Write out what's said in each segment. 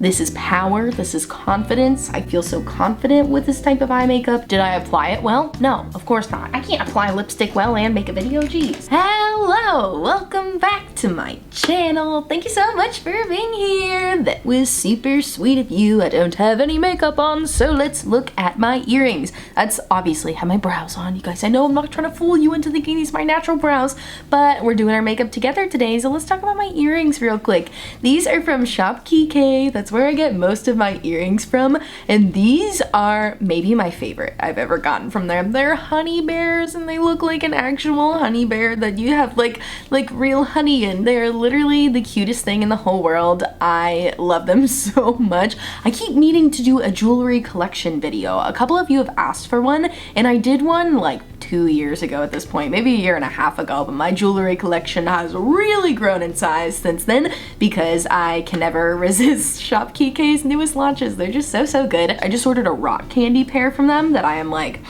This is power, this is confidence. I feel so confident with this type of eye makeup. Did I apply it well? No, of course not. I can't apply lipstick well and make a video, geez. Hello, welcome back to my channel. Thank you so much for being here. That was super sweet of you. I don't have any makeup on, so let's look at my earrings. That's obviously have my brows on, you guys. I know I'm not trying to fool you into thinking these are my natural brows, but we're doing our makeup together today, so let's talk about my earrings real quick. These are from Shop Kike. That's where I get most of my earrings from, and these are maybe my favorite I've ever gotten from them. They're honey bears, and they look like an actual honey bear that you have like real honey in. They're literally the cutest thing in the whole world. I love them so much. I keep meaning to do a jewelry collection video. A couple of you have asked for one, and I did one like 2 years ago at this point, maybe a year and a half ago, but my jewelry collection has really grown in size since then because I can never resist Shop Kike's newest launches. They're just so good. I just ordered a rock candy pair from them that I am like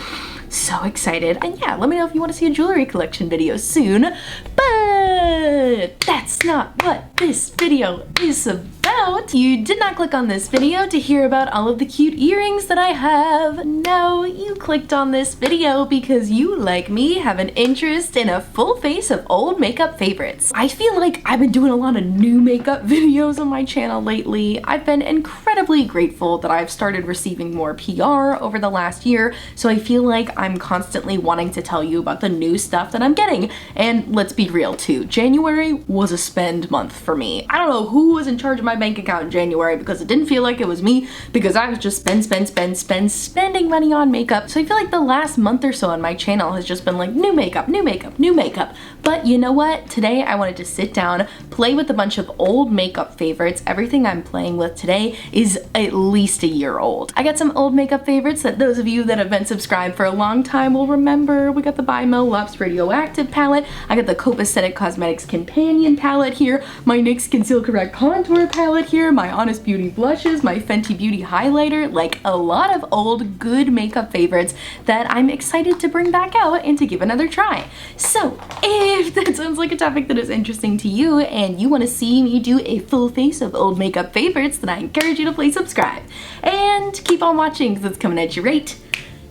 so excited. And yeah, let me know if you want to see a jewelry collection video soon, but that's not what this video is about. You did not click on this video to hear about all of the cute earrings that I have. No, you clicked on this video because you, like me, have an interest in a full face of old makeup favorites. I feel like I've been doing a lot of new makeup videos on my channel lately. I've been incredibly grateful that I've started receiving more PR over the last year, so I feel like I'm constantly wanting to tell you about the new stuff that I'm getting. And let's be real too, January was a spend month for me. I don't know who was in charge of my bank account in January because it didn't feel like it was me, because I was just spending money on makeup. So I feel like the last month or so on my channel has just been like new makeup, new makeup, new makeup. But you know what? Today I wanted to sit down, play with a bunch of old makeup favorites. Everything I'm playing with today is at least a year old. I got some old makeup favorites that those of you that have been subscribed for a long time will remember. We got the Melolops Radioactive palette. I got the Copacetic Cosmetics Companion palette here, my NYX Conceal Correct Contour palette here, my Honest Beauty blushes, my Fenty Beauty highlighter, like a lot of old good makeup favorites that I'm excited to bring back out and to give another try. So if that sounds like a topic that is interesting to you and you want to see me do a full face of old makeup favorites, then I encourage you to please subscribe and keep on watching because it's coming at you right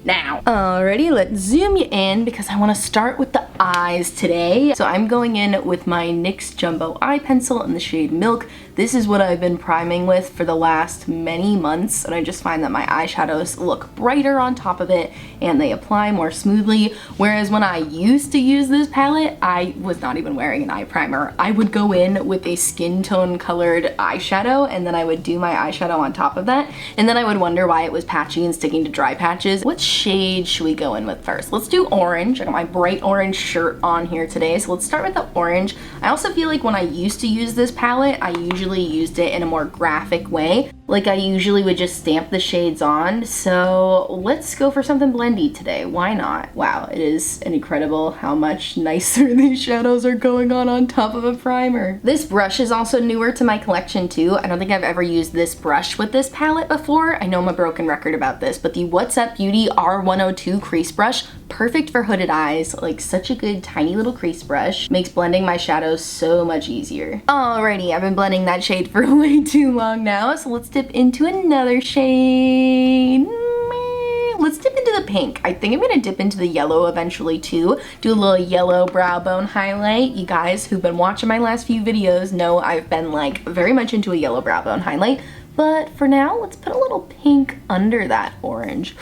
now. Alrighty, let's zoom you in because I want to start with the eyes today. So I'm going in with my NYX Jumbo Eye Pencil in the shade Milk. This is what I've been priming with for the last many months, and I just find that my eyeshadows look brighter on top of it and they apply more smoothly. Whereas when I used to use this palette, I was not even wearing an eye primer. I would go in with a skin tone colored eyeshadow and then I would do my eyeshadow on top of that, and then I would wonder why it was patchy and sticking to dry patches. What shade should we go in with first? Let's do orange. I got my bright orange shirt on here today, so let's start with the orange. I also feel like when I used to use this palette, I usually used it in a more graphic way. Like I usually would just stamp the shades on, so let's go for something blendy today. Why not? Wow, it is incredible how much nicer these shadows are going on top of a primer. This brush is also newer to my collection too. I don't think I've ever used this brush with this palette before. I know I'm a broken record about this, but the What's Up Beauty R102 crease brush, perfect for hooded eyes. Like such a good tiny little crease brush. Makes blending my shadows so much easier. Alrighty, I've been blending that shade for way too long now, so let's dip into another shade. Let's dip into the pink. I think I'm gonna dip into the yellow eventually too. Do a little yellow brow bone highlight. You guys who've been watching my last few videos know I've been like very much into a yellow brow bone highlight. But for now, let's put a little pink under that orange.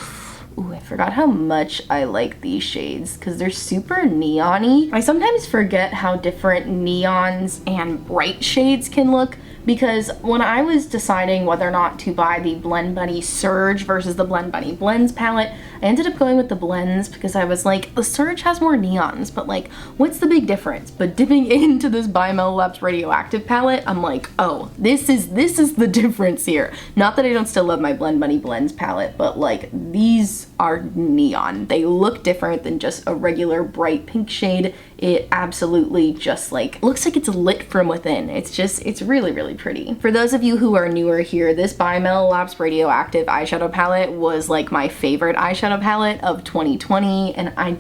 Ooh, I forgot how much I like these shades because they're super neon-y. I sometimes forget how different neons and bright shades can look, because when I was deciding whether or not to buy the Blend Bunny Surge versus the Blend Bunny Blends palette, I ended up going with the blends because I was like, the Surge has more neons, but like, what's the big difference? But dipping into this Melolops Radioactive palette, I'm like, oh, this is the difference here. Not that I don't still love my Blend Bunny Blends palette, but like, these are neon. They look different than just a regular bright pink shade it absolutely just like looks like it's lit from within. It's really, really pretty. For those of you who are newer here, this by Melolops Radioactive eyeshadow palette was like my favorite eyeshadow palette of 2020, and I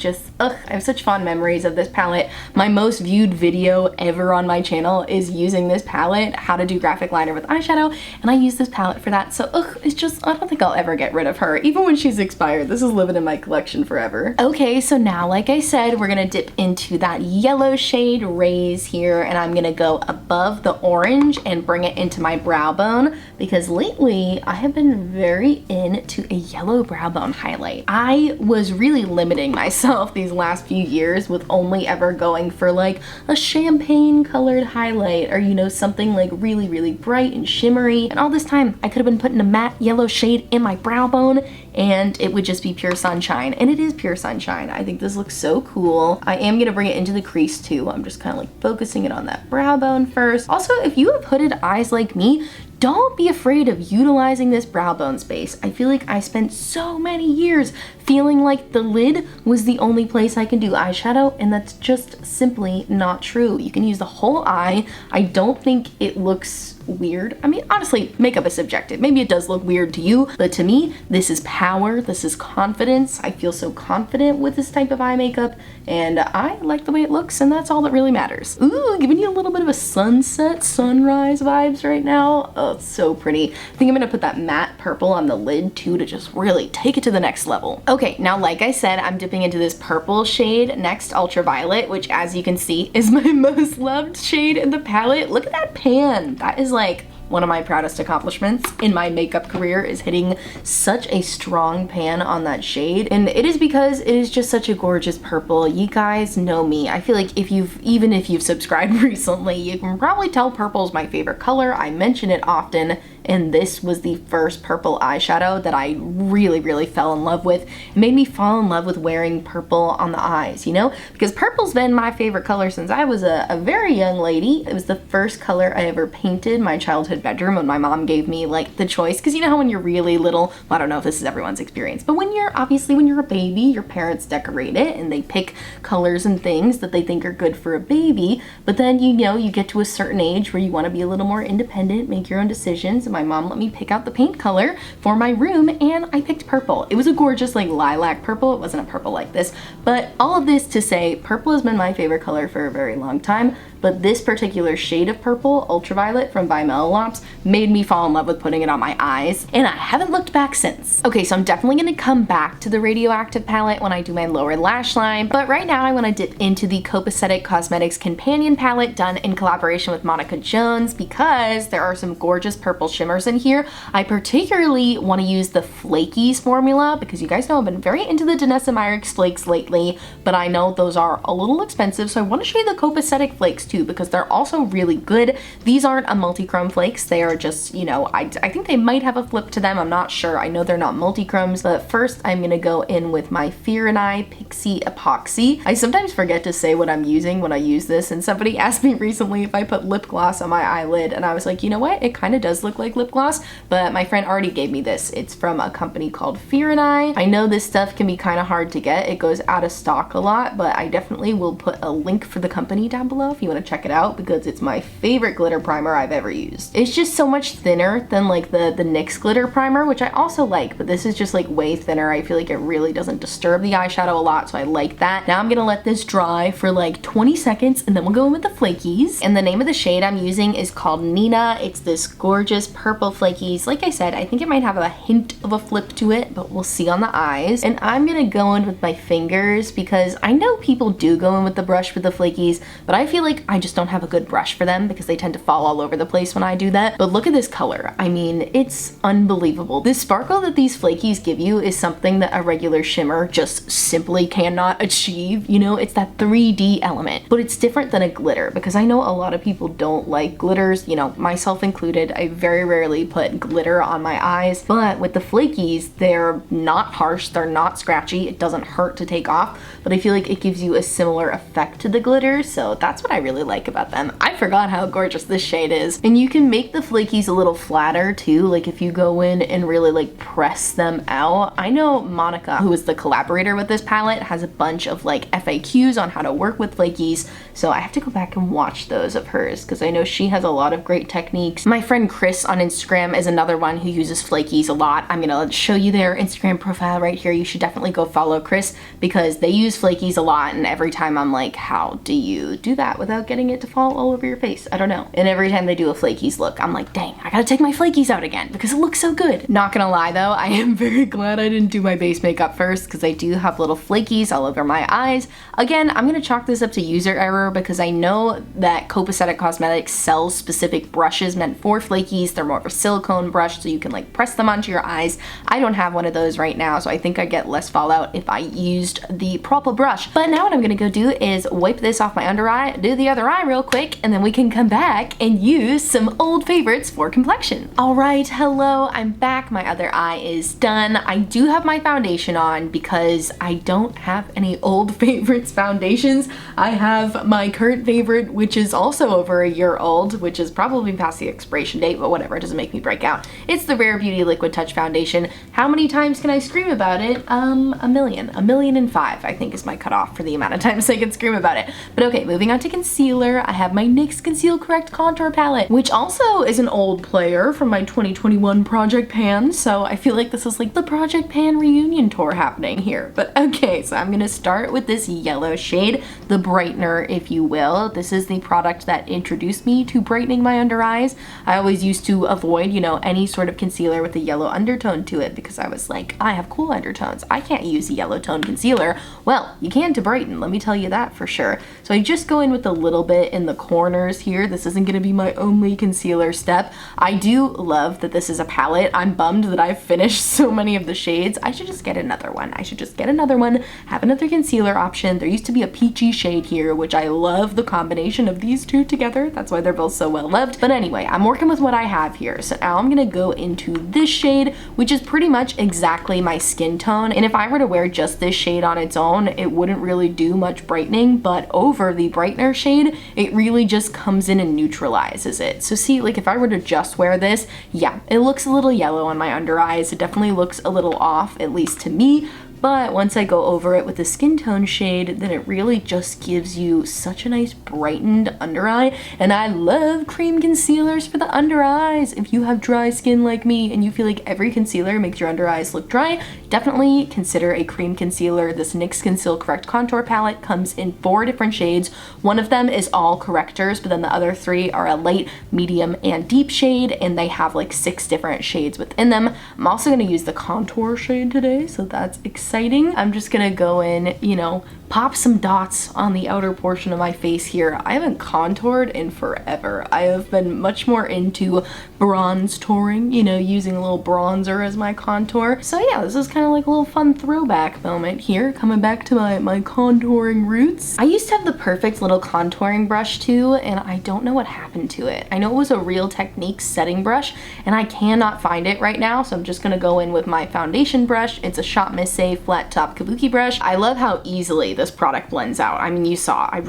have such fond memories of this palette. My most viewed video ever on my channel is using this palette, how to do graphic liner with eyeshadow, and I use this palette for that. So it's just, I don't think I'll ever get rid of her. Even when she's expired, this is living in my collection forever. Okay, so now, like I said, we're gonna dip into that yellow shade Raise here, and I'm gonna go above the orange and bring it into my brow bone, because lately I have been very into a yellow brow bone highlight. I was really limiting myself these last few years with only ever going for like a champagne colored highlight, or you know, something like really, really bright and shimmery. And all this time I could have been putting a matte yellow shade in my brow bone and it would just be pure sunshine. And it is pure sunshine. I think this looks so cool. I am gonna bring it into the crease too. I'm just kind of like focusing it on that brow bone first. Also, if you have hooded eyes like me, don't be afraid of utilizing this brow bone space. I feel like I spent so many years feeling like the lid was the only place I can do eyeshadow, and that's just simply not true. You can use the whole eye. I don't think it looks weird. I mean, honestly, makeup is subjective. Maybe it does look weird to you, but to me, this is power, this is confidence. I feel so confident with this type of eye makeup, and I like the way it looks, and that's all that really matters. Ooh, giving you a little bit of a sunset, sunrise vibes right now. Oh, it's so pretty. I think I'm gonna put that matte purple on the lid too to just really take it to the next level. Okay, now like I said, I'm dipping into this purple shade, next Ultraviolet, which as you can see is my most loved shade in the palette. Look at that pan. That is like one of my proudest accomplishments in my makeup career, is hitting such a strong pan on that shade. And it is because it is just such a gorgeous purple. You guys know me. I feel like even if you've subscribed recently, you can probably tell purple is my favorite color. I mention it often, and this was the first purple eyeshadow that I really, really fell in love with. It made me fall in love with wearing purple on the eyes, you know? Because purple's been my favorite color since I was a very young lady. It was the first color I ever painted my childhood bedroom when my mom gave me like the choice, because you know how when you're really little, well, I don't know if this is everyone's experience, but when you're a baby, your parents decorate it and they pick colors and things that they think are good for a baby, but then you know, you get to a certain age where you want to be a little more independent, make your own decisions, and my mom let me pick out the paint color for my room, and I picked purple. It was a gorgeous like lilac purple. It wasn't a purple like this, but all of this to say, purple has been my favorite color for a very long time. But this particular shade of purple, Ultraviolet from by Melolops, made me fall in love with putting it on my eyes, and I haven't looked back since. Okay, so I'm definitely gonna come back to the Radioactive palette when I do my lower lash line, but right now I wanna dip into the Copacetic Cosmetics Companion palette done in collaboration with Monica Jones, because there are some gorgeous purple shimmers in here. I particularly wanna use the Flakies formula, because you guys know I've been very into the Danessa Myricks flakes lately, but I know those are a little expensive, so I wanna show you the Copacetic flakes too, because they're also really good. These aren't a multi-chrome flakes. They are just, you know, I think they might have a flip to them. I'm not sure. I know they're not multi-chromes, but first I'm gonna go in with my Fear and I Pixie Epoxy. I sometimes forget to say what I'm using when I use this, and somebody asked me recently if I put lip gloss on my eyelid, and I was like, you know what? It kind of does look like lip gloss, but my friend already gave me this. It's from a company called Fear and I know this stuff can be kind of hard to get. It goes out of stock a lot, but I definitely will put a link for the company down below if you want to check it out, because it's my favorite glitter primer I've ever used. It's just so much thinner than like the NYX glitter primer, which I also like, but this is just like way thinner. I feel like it really doesn't disturb the eyeshadow a lot, so I like that. Now I'm gonna let this dry for like 20 seconds and then we'll go in with the flakies. And the name of the shade I'm using is called Nina. It's this gorgeous purple flakies. Like I said, I think it might have a hint of a flip to it, but we'll see on the eyes. And I'm gonna go in with my fingers, because I know people do go in with the brush with the flakies, but I feel like I just don't have a good brush for them because they tend to fall all over the place when I do that. But look at this color. I mean, it's unbelievable. This sparkle that these flakies give you is something that a regular shimmer just simply cannot achieve. You know, it's that 3D element, but it's different than a glitter, because I know a lot of people don't like glitters, you know, myself included. I very rarely put glitter on my eyes, but with the flakies, they're not harsh, they're not scratchy, it doesn't hurt to take off, but I feel like it gives you a similar effect to the glitter, so that's what I really really like about them. I forgot how gorgeous this shade is. And you can make the flakies a little flatter too, like if you go in and really like press them out. I know Monica, who is the collaborator with this palette, has a bunch of like FAQs on how to work with flakies, so I have to go back and watch those of hers because I know she has a lot of great techniques. My friend Chris on Instagram is another one who uses flakies a lot. I'm gonna show you their Instagram profile right here. You should definitely go follow Chris because they use flakies a lot, and every time I'm like, how do you do that without getting it to fall all over your face? I don't know. And every time they do a flakies look, I'm like, dang, I gotta take my flakies out again because it looks so good. Not gonna lie though, I am very glad I didn't do my base makeup first because I do have little flakies all over my eyes. Again, I'm gonna chalk this up to user error because I know that Copacetic Cosmetics sells specific brushes meant for flakies. They're more of a silicone brush so you can like press them onto your eyes. I don't have one of those right now, so I think I get less fallout if I used the proper brush. But now what I'm gonna go do is wipe this off my under eye, do the other eye real quick, and then we can come back and use some old favorites for complexion. All right, hello, I'm back. My other eye is done. I do have my foundation on because I don't have any old favorites foundations. I have my current favorite, which is also over a year old, which is probably past the expiration date, but whatever, it doesn't make me break out. It's the Rare Beauty Liquid Touch Foundation. How many times can I scream about it? A million. 1,000,005, I think, is my cutoff for the amount of times I can scream about it. But okay, moving on to concealer, I have my NYX Conceal Correct Contour Palette, which also is an old player from my 2021 Project Pan, so I feel like this is like the Project Pan reunion tour happening here. But okay, so I'm gonna start with this yellow shade, the brightener, if you will. This is the product that introduced me to brightening my under eyes. I always used to avoid, you know, any sort of concealer with a yellow undertone to it because I was like, I have cool undertones. I can't use a yellow tone concealer. Well, you can to brighten, let me tell you that for sure. So I just go in with a little bit in the corners here. This isn't gonna be my only concealer step. I do love that this is a palette. I'm bummed that I've finished so many of the shades. I should just get another one. I should just get another one, have another concealer option. There used to be a peachy shade here, which I love the combination of these two together. That's why they're both so well loved. But anyway, I'm working with what I have here. So now I'm gonna go into this shade, which is pretty much exactly my skin tone. And if I were to wear just this shade on its own, it wouldn't really do much brightening, but over the brightener shade, it really just comes in and neutralizes it. So see, like if I were to just wear this, yeah, it looks a little yellow on my under eyes. It definitely looks a little off, at least to me. But once I go over it with the skin tone shade, then it really just gives you such a nice brightened under eye. And I love cream concealers for the under eyes. If you have dry skin like me and you feel like every concealer makes your under eyes look dry, definitely consider a cream concealer. This NYX Conceal Correct Contour Palette comes in 4 different shades. One of them is all correctors, but then the other 3 are a light, medium, and deep shade, and they have like 6 different shades within them. I'm also gonna use the contour shade today, so that's exciting. I'm just gonna go in, you know, pop some dots on the outer portion of my face here. I haven't contoured in forever. I have been much more into bronze touring, you know, using a little bronzer as my contour. So yeah, this is kind of like a little fun throwback moment here, coming back to my contouring roots. I used to have the perfect little contouring brush too, and I don't know what happened to it. I know it was a Real Techniques setting brush, and I cannot find it right now, so I'm just gonna go in with my foundation brush. It's a Shop Miss Safe flat top kabuki brush. I love how easily this product blends out. I mean, you saw, I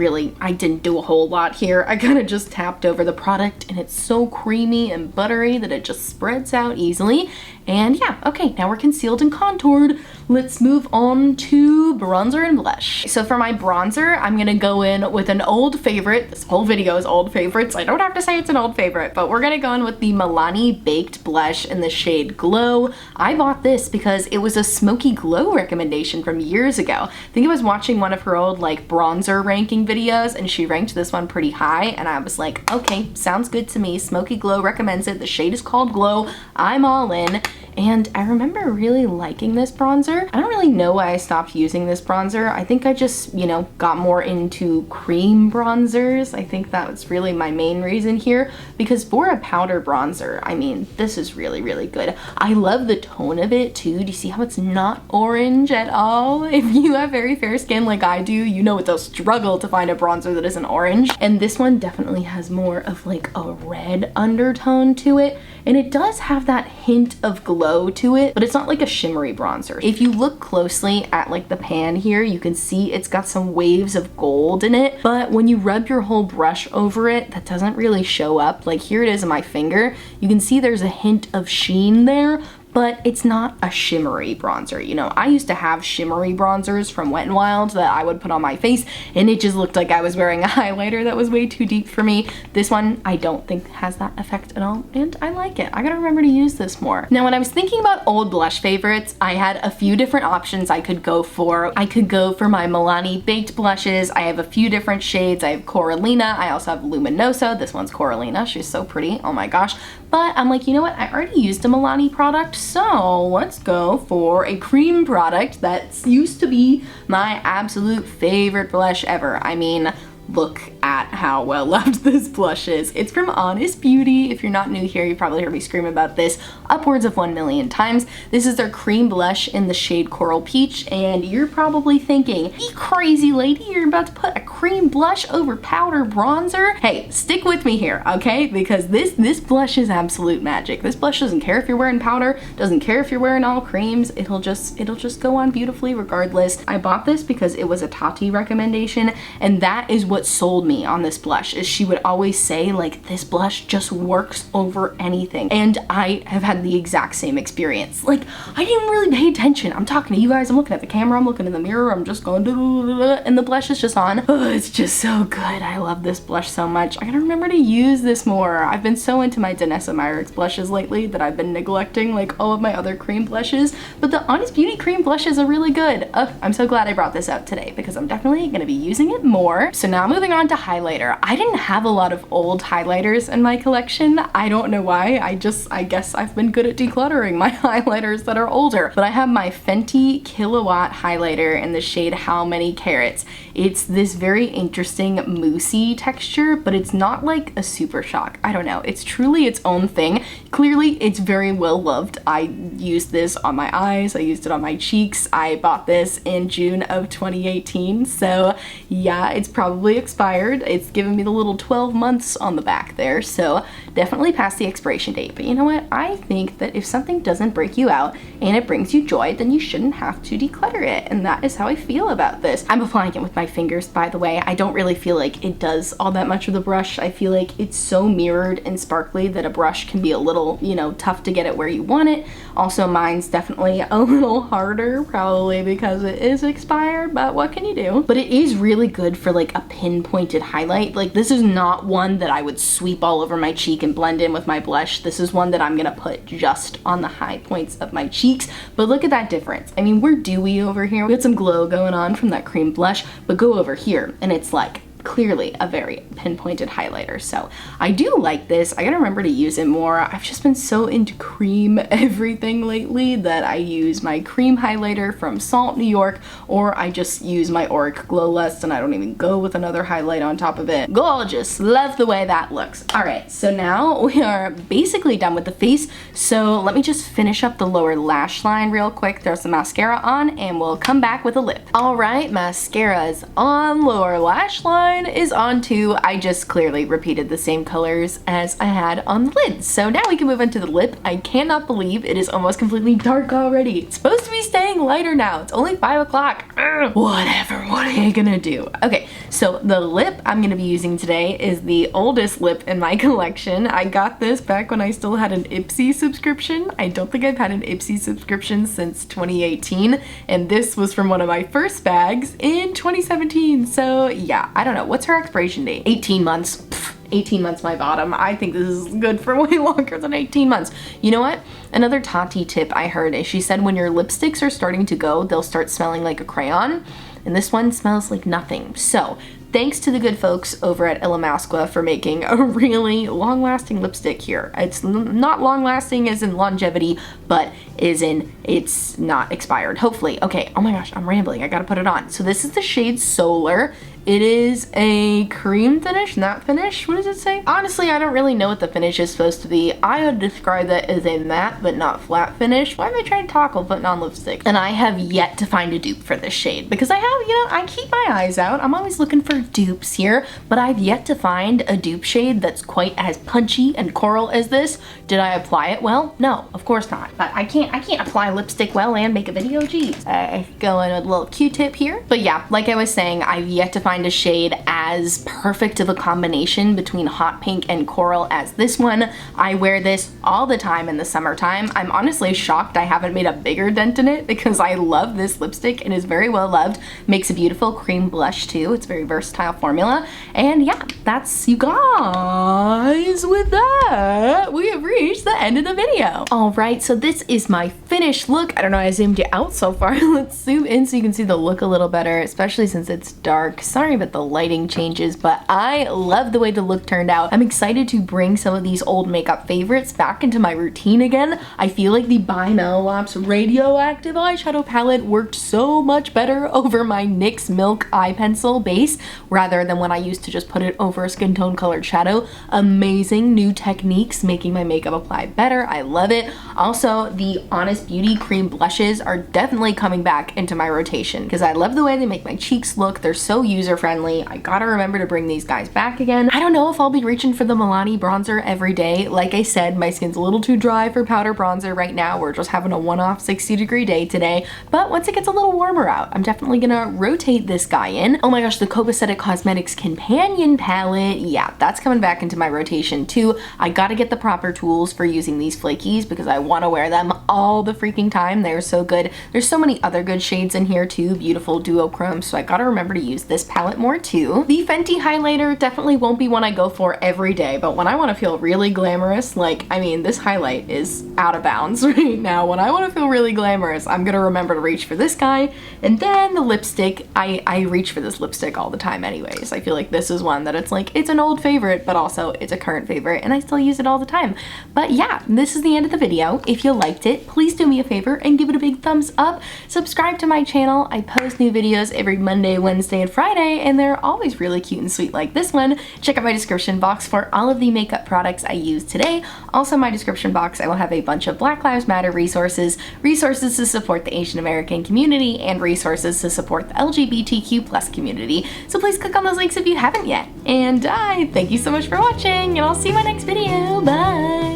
didn't do a whole lot here. I kind of just tapped over the product, and it's so creamy and buttery that it just spreads out easily. And yeah, okay, now we're concealed and contoured. Let's move on to bronzer and blush. So for my bronzer, I'm gonna go in with an old favorite. This whole video is old favorites. I don't have to say it's an old favorite, but we're gonna go in with the MIlani Baked Blush in the shade Glow. I bought this because it was a smoky glow recommendation from years ago. I think I was watching one of her old like bronzer ranking videos, and she ranked this one pretty high, and I was like, okay, sounds good to me. Smoky Glow recommends it. The shade is called Glow. I'm all in. And I remember really liking this bronzer. I don't really know why I stopped using this bronzer. I think I just, you know, got more into cream bronzers. I think that was really my main reason here, because for a powder bronzer, I mean, this is really, really good. I love the tone of it too. Do you see how it's not orange at all? If you have very fair skin like I do, you know it's a struggle to find a bronzer that isn't orange. And this one definitely has more of like a red undertone to it. And it does have that hint of glow glow to it, but it's not like a shimmery bronzer. If you look closely at like the pan here, you can see it's got some waves of gold in it, but when you rub your whole brush over it, that doesn't really show up. Like here it is in my finger. You can see there's a hint of sheen there, but it's not a shimmery bronzer. You know, I used to have shimmery bronzers from Wet n Wild that I would put on my face, and it just looked like I was wearing a highlighter that was way too deep for me. This one, I don't think has that effect at all, and I like it. I gotta remember to use this more. Now, when I was thinking about old blush favorites, I had a few different options I could go for. I could go for my Milani baked blushes. I have a few different shades. I have Coralina. I also have Luminoso. This one's Coralina. She's so pretty. Oh my gosh. But I'm like, you know what? I already used a Milani product, so let's go for a cream product that used to be my absolute favorite blush ever. I mean, look at how well loved this blush is. It's from Honest Beauty. If you're not new here, you probably heard me scream about this upwards of 1 million times. This is their cream blush in the shade Coral Peach, and you're probably thinking, you crazy lady, you're about to put a cream blush over powder bronzer? Hey, stick with me here, okay? Because this blush is absolute magic. This blush doesn't care if you're wearing powder, doesn't care if you're wearing all creams, it'll just go on beautifully regardless. I bought this because it was a Tati recommendation, and that is what sold me on this blush. Is she would always say, like, this blush just works over anything, and I have had the exact same experience. Like, I didn't really pay attention. I'm talking to you guys, I'm looking at the camera, I'm looking in the mirror, I'm just going and the blush is just on. Oh, it's just so good. I love this blush so much. I gotta remember to use this more. I've been so into my Danessa Myricks blushes lately that I've been neglecting like all of my other cream blushes, but the Honest Beauty cream blushes are really good. I'm so glad I brought this out today because I'm definitely gonna be using it more. So now moving on to highlighter. I didn't have a lot of old highlighters in my collection. I don't know why. I guess I've been good at decluttering my highlighters that are older. But I have my Fenty Kilowatt highlighter in the shade How Many Carats. It's this very interesting moussey texture, but it's not like a super shock. I don't know. It's truly its own thing. Clearly, it's very well loved. I used this on my eyes. I used it on my cheeks. I bought this in June of 2018. So yeah, it's probably expired. It's given me the little 12 months on the back there. So definitely past the expiration date. But you know what? I think that if something doesn't break you out and it brings you joy, then you shouldn't have to declutter it. And that is how I feel about this. I'm applying it with my fingers, by the way. I don't really feel like it does all that much with the brush. I feel like it's so mirrored and sparkly that a brush can be a little, you know, tough to get it where you want it. Also, mine's definitely a little harder, probably because it is expired, but what can you do? But it is really good for like a pinpointed highlight. Like, this is not one that I would sweep all over my cheek and blend in with my blush. This is one that I'm gonna put just on the high points of my cheeks. But look at that difference. I mean, we're dewy over here. We got some glow going on from that cream blush, but go over here and it's like clearly a very pinpointed highlighter. So I do like this. I gotta remember to use it more. I've just been so into cream everything lately that I use my cream highlighter from Salt New York, or I just use my Auric Glow Lust and I don't even go with another highlight on top of it. Gorgeous. Love the way that looks. All right, so now we are basically done with the face. So let me just finish up the lower lash line real quick, throw some mascara on, and we'll come back with a lip. All right, mascara is on, lower lash line is on too. I just clearly repeated the same colors as I had on the lid. So now we can move into the lip. I cannot believe it is almost completely dark already. It's supposed to be staying lighter now. It's only 5 o'clock. Whatever, what are you gonna do? Okay, so the lip I'm gonna be using today is the oldest lip in my collection. I got this back when I still had an Ipsy subscription. I don't think I've had an Ipsy subscription since 2018, and this was from one of my first bags in 2017. So yeah, I don't know. What's her expiration date? 18 months. Pfft, 18 months my bottom. I think this is good for way longer than 18 months. You know what? Another Tati tip I heard is she said when your lipsticks are starting to go, they'll start smelling like a crayon. And this one smells like nothing. So thanks to the good folks over at Illamasqua for making a really long-lasting lipstick here. It's not long-lasting as in longevity, but as in it's not expired, hopefully. Okay, oh my gosh, I'm rambling. I gotta put it on. So this is the shade Solar. It is a cream finish, not finish. What does it say? Honestly, I don't really know what the finish is supposed to be. I would describe that as a matte but not flat finish. Why am I trying to talk while putting on lipstick? And I have yet to find a dupe for this shade because I have, you know, I keep my eyes out. I'm always looking for dupes here, but I've yet to find a dupe shade that's quite as punchy and coral as this. Did I apply it well? No, of course not. I can't apply lipstick well and make a video. Geez. Go in with a little Q-tip here. But yeah, like I was saying, I've yet to find a shade as perfect of a combination between hot pink and coral as this one. I wear this all the time in the summertime. I'm honestly shocked I haven't made a bigger dent in it because I love this lipstick and is very well loved. Makes a beautiful cream blush too. It's a very versatile formula. And yeah, that's you guys. With that, we have reached the end of the video. All right, so this is my finished look. I don't know, I zoomed it out so far. Let's zoom in so you can see the look a little better, especially since it's dark. Sorry about the lighting changes, but I love the way the look turned out. I'm excited to bring some of these old makeup favorites back into my routine again. I feel like the by Melolops Radioactive eyeshadow palette worked so much better over my NYX Milk eye pencil base rather than when I used to just put it over a skin tone colored shadow. Amazing new techniques making my makeup apply better. I love it. Also, the Honest Beauty cream blushes are definitely coming back into my rotation because I love the way they make my cheeks look. They're so user-friendly. I gotta remember to bring these guys back again. I don't know if I'll be reaching for the MIlani bronzer every day. Like I said, my skin's a little too dry for powder bronzer right now. We're just having a one-off 60-degree day today, but once it gets a little warmer out, I'm definitely gonna rotate this guy in. Oh my gosh, the Copacetic Cosmetics Companion palette. Yeah, that's coming back into my rotation too. I gotta get the proper tools for using these flakies because I want to wear them all the freaking time. They're so good. There's so many other good shades in here too, beautiful duochrome, so I gotta remember to use this palette more too. The Fenty highlighter definitely won't be one I go for every day, but when I want to feel really glamorous, like, I mean, this highlight is out of bounds right now. When I want to feel really glamorous, I'm gonna remember to reach for this guy. And then the lipstick, I reach for this lipstick all the time anyways. I feel like this is one that it's like, it's an old favorite, but also it's a current favorite, and I still use it all the time. But yeah, this is the end of the video. If you liked it, please do me a favor and give it a big thumbs up. Subscribe to my channel. I post new videos every Monday, Wednesday, and Friday, and they're always really cute and sweet like this one. Check out my description box for all of the makeup products I used today. Also, in my description box, I will have a bunch of Black Lives Matter resources to support the Asian American community, and resources to support the LGBTQ+ community. So please click on those links if you haven't yet. And I thank you so much for watching, and I'll see you in my next video. Bye!